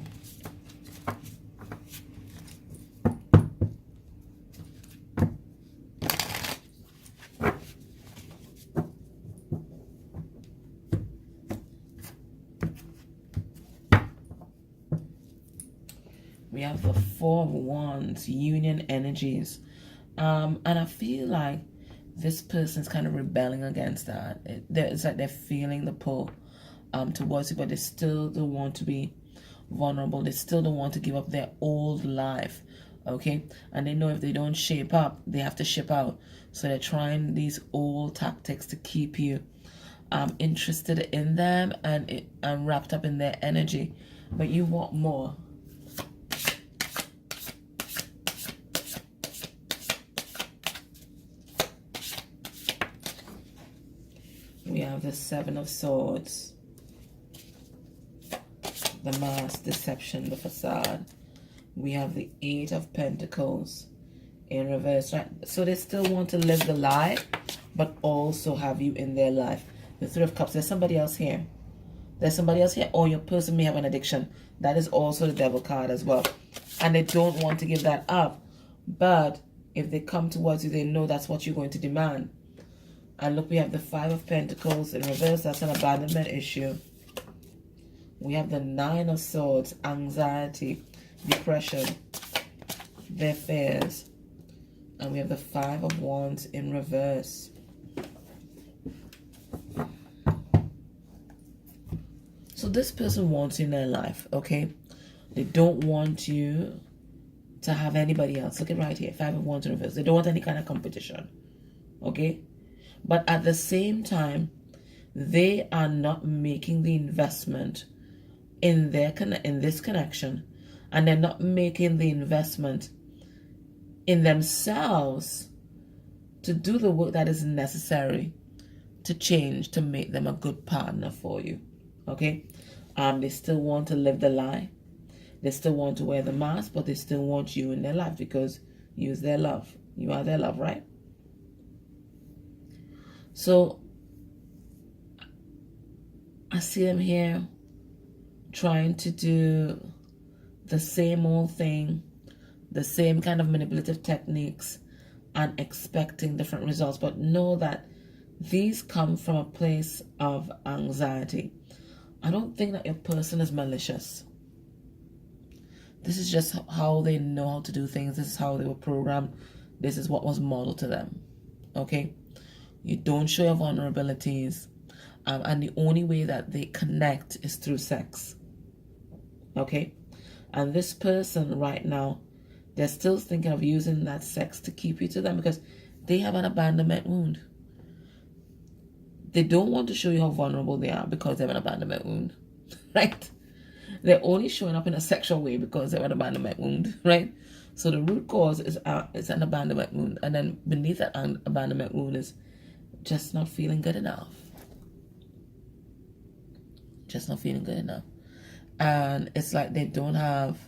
We have the Four of Wands, union energies. And I feel like this person's kind of rebelling against that. It's like they're feeling the pull towards it, but they still don't want to be vulnerable. They still don't want to give up their old life, okay? And they know if they don't shape up, they have to ship out. So they're trying these old tactics to keep you interested in them and wrapped up in their energy. But you want more. We have the Seven of Swords, the mask, deception, the facade. We have the Eight of Pentacles in reverse, right? So they still want to live the lie, but also have you in their life. The Three of Cups, there's somebody else here. There's somebody else here, or your person may have an addiction. That is also the Devil card as well. And they don't want to give that up. But if they come towards you, they know that's what you're going to demand. And look, we have the Five of Pentacles in reverse. That's an abandonment issue. We have the Nine of Swords, anxiety, depression, their fears. And we have the Five of Wands in reverse. So this person wants you in their life, okay? They don't want you to have anybody else. Look at right here, Five of Wands in reverse. They don't want any kind of competition, okay? But at the same time, they are not making the investment in this connection, and they're not making the investment in themselves to do the work that is necessary to change, to make them a good partner for you. Okay? They still want to live the lie. They still want to wear the mask, but they still want you in their life because you're their love. You are their love, right? So I see them here trying to do the same old thing, the same kind of manipulative techniques, and expecting different results. But know that these come from a place of anxiety. I don't think that your person is malicious. This is just how they know how to do things. This is how they were programmed. This is what was modeled to them. Okay? You don't show your vulnerabilities. And the only way that they connect is through sex. Okay? And this person right now, they're still thinking of using that sex to keep you to them because they have an abandonment wound. They don't want to show you how vulnerable they are because they have an abandonment wound. Right? They're only showing up in a sexual way because they have an abandonment wound. Right? So the root cause is an abandonment wound. And then beneath that abandonment wound is just not feeling good enough. Just not feeling good enough. And it's like they don't have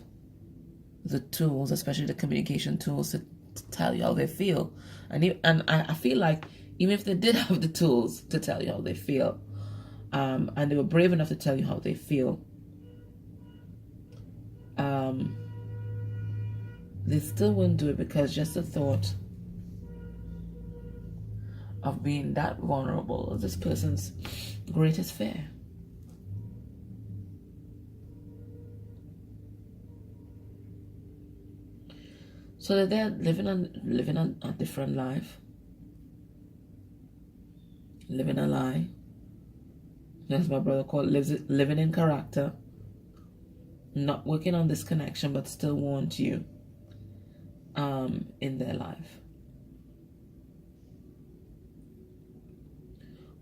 the tools, especially the communication tools, to tell you how they feel. And I feel like even if they did have the tools to tell you how they feel, and they were brave enough to tell you how they feel, they still wouldn't do it because just the thought of being that vulnerable is this person's greatest fear. So they're living a different life, living a lie. As my brother called it, living in character, not working on this connection, but still want you in their life.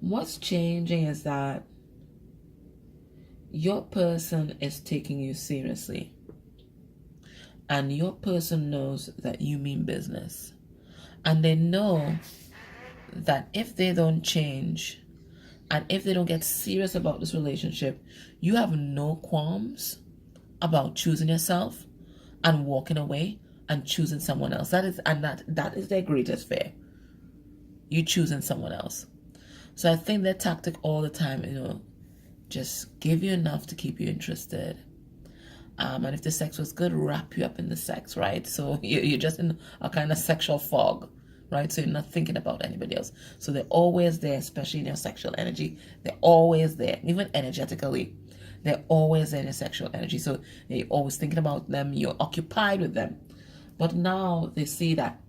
What's changing is that your person is taking you seriously. And your person knows that you mean business. And they know that if they don't change and if they don't get serious about this relationship, you have no qualms about choosing yourself and walking away and choosing someone else. That is their greatest fear. You choosing someone else. So I think their tactic all the time, just give you enough to keep you interested. And if the sex was good, wrap you up in the sex, right? So you're just in a kind of sexual fog, right? So you're not thinking about anybody else. So they're always there, especially in your sexual energy. They're always there, even energetically. They're always there in your sexual energy. So you're always thinking about them. You're occupied with them. But now they see that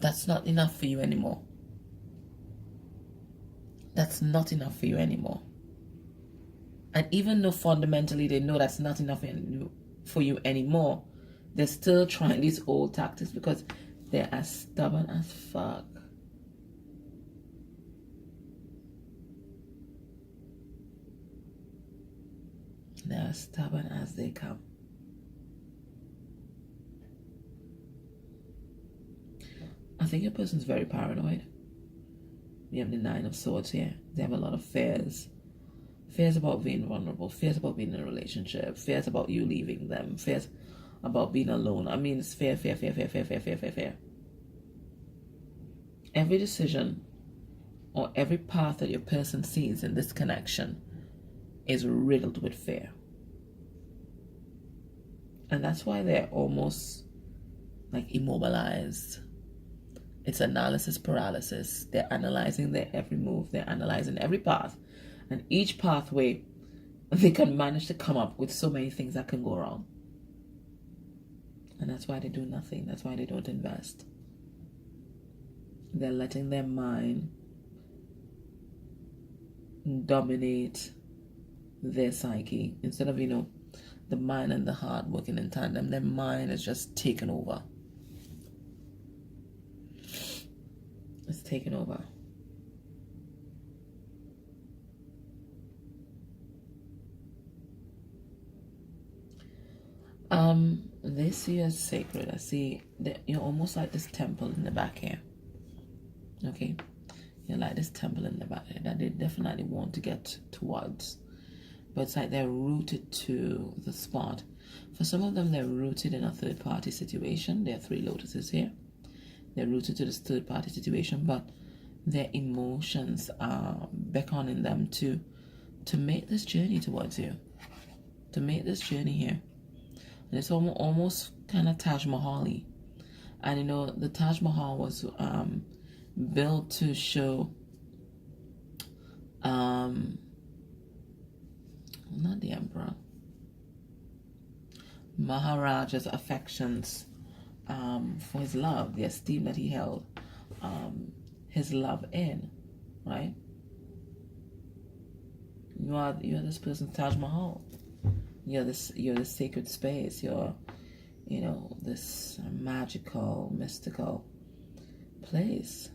that's not enough for you anymore. That's not enough for you anymore. And even though fundamentally they know that's not enough for you anymore, they're still trying these old tactics because they're as stubborn as fuck. They're as stubborn as they come. I think your person's very paranoid. We have the Nine of Swords here. They have a lot of fears. Fears about being vulnerable. Fears about being in a relationship. Fears about you leaving them. Fears about being alone. I mean, it's fear, fear, fear, fear, fear, fear, fear, fear, fear. Every decision or every path that your person sees in this connection is riddled with fear. And that's why they're almost like immobilized. It's analysis paralysis. They're analyzing their every move. They're analyzing every path. And each pathway, they can manage to come up with so many things that can go wrong. And that's why they do nothing. That's why they don't invest. They're letting their mind dominate their psyche. Instead of, the mind and the heart working in tandem, their mind is just taken over. It's taken over. They see you as sacred. I see that you're almost like this temple in the back here. Okay? You're like this temple in the back here that they definitely want to get towards. But it's like they're rooted to the spot. For some of them, they're rooted in a third-party situation. There are 3 lotuses here. They're rooted to this third-party situation, but their emotions are beckoning them to make this journey towards you. To make this journey here. And it's almost kind of Taj Mahal-y. And the Taj Mahal was built to show not the emperor, Maharaja's affections for his love, the esteem that he held his love in, right? You are this person's Taj Mahal. You're this sacred space. You're this magical, mystical place.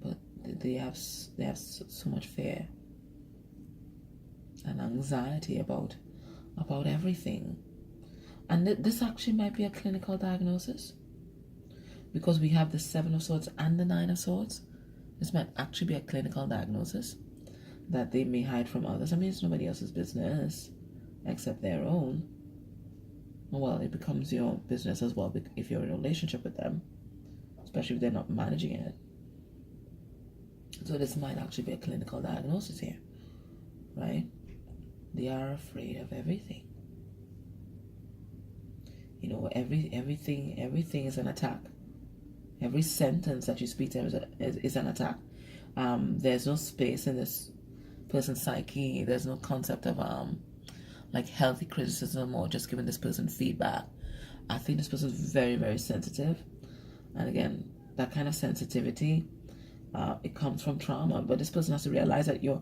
But they have so much fear and anxiety about everything. And this actually might be a clinical diagnosis, because we have the 7 of Swords and the 9 of Swords. This might actually be a clinical diagnosis that they may hide from others. I mean, it's nobody else's business except their own. Well, it becomes your business as well if you're in a relationship with them, especially if they're not managing it. So this might actually be a clinical diagnosis here, right? They are afraid of everything. Everything is an attack. Every sentence that you speak to them is an attack. There's no space in this person's psyche. There's no concept of like healthy criticism or just giving this person feedback. I think this person is very, very sensitive. And again, that kind of sensitivity, it comes from trauma. But this person has to realize that you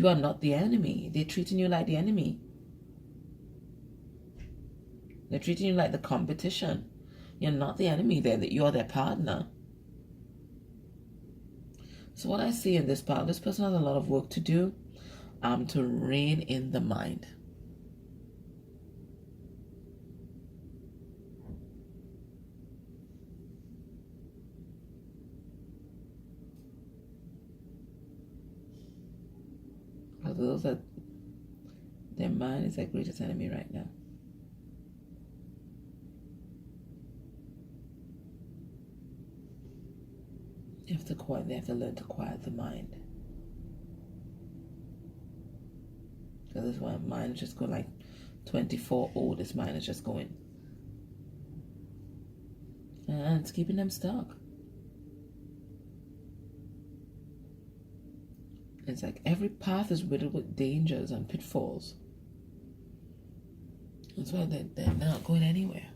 are not the enemy. They're treating you like the enemy. They're treating you like the competition. You're not the enemy. You're their partner. So what I see in this part, this person has a lot of work to do to rein in the mind. Those that their mind is their greatest enemy right now. They have to learn to quiet the mind. Because this one, mine is just going like 24. Oh, this mine is just going. And it's keeping them stuck. It's like every path is riddled with dangers and pitfalls. That's why they're not going anywhere.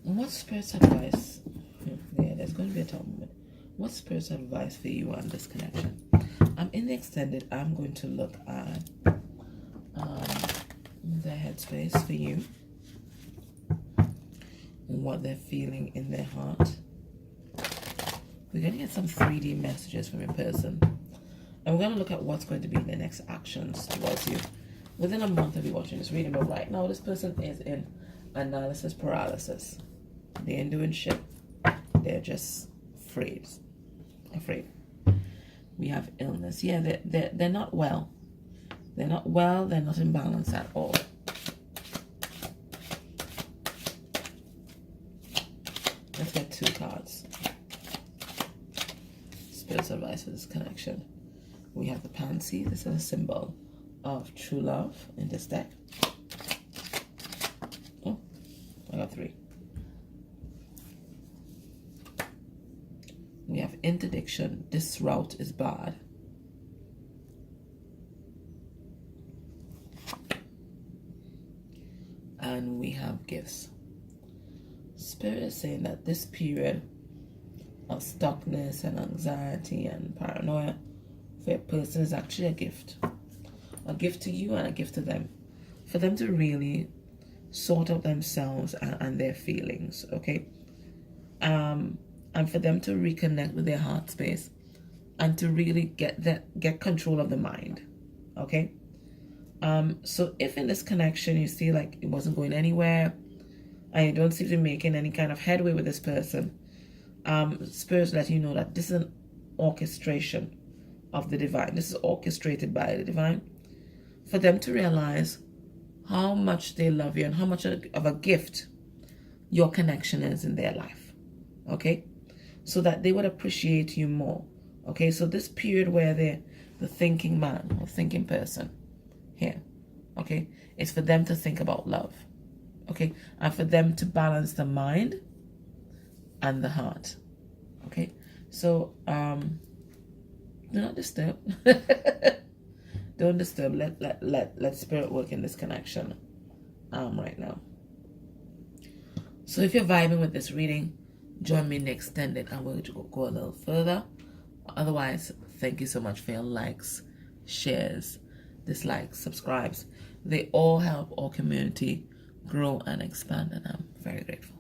What Spirit's advice? Yeah, there's going to be a top moment. What Spirit's advice for you on this connection? In the extended, I'm going to look at the headspace for you. What they're feeling in their heart. We're going to get some 3D messages from your person. And we're going to look at what's going to be the next actions towards you. Within a month of you watching this reading, but right now this person is in analysis paralysis. They ain't doing shit. They're just afraid. We have illness. Yeah, they're not well. They're not well. They're not in balance at all. Let's get 2 cards. Spirit's advice for this connection. We have the pansy. This is a symbol of true love in this deck. Oh, I got 3. We have interdiction. This route is bad. And we have gifts. Spirit is saying that this period of stuckness and anxiety and paranoia for a person is actually a gift. A gift to you and a gift to them. For them to really sort out themselves and their feelings, okay? And for them to reconnect with their heart space and to really get control of the mind, okay? So if in this connection you see like it wasn't going anywhere and you don't seem to be making any kind of headway with this person, Spirit's letting you know that this is an orchestration of the divine. This is orchestrated by the divine for them to realize how much they love you and how much of a gift your connection is in their life, okay? So that they would appreciate you more, okay? So this period where they're the thinking man or thinking person here, okay, is for them to think about love, okay? And for them to balance the mind and the heart, okay? So, do not disturb. Don't disturb. Let Spirit work in this connection right now. So if you're vibing with this reading, join me in the extended and we'll go a little further. Otherwise, thank you so much for your likes, shares, dislikes, subscribes. They all help our community grow and expand, and I'm very grateful.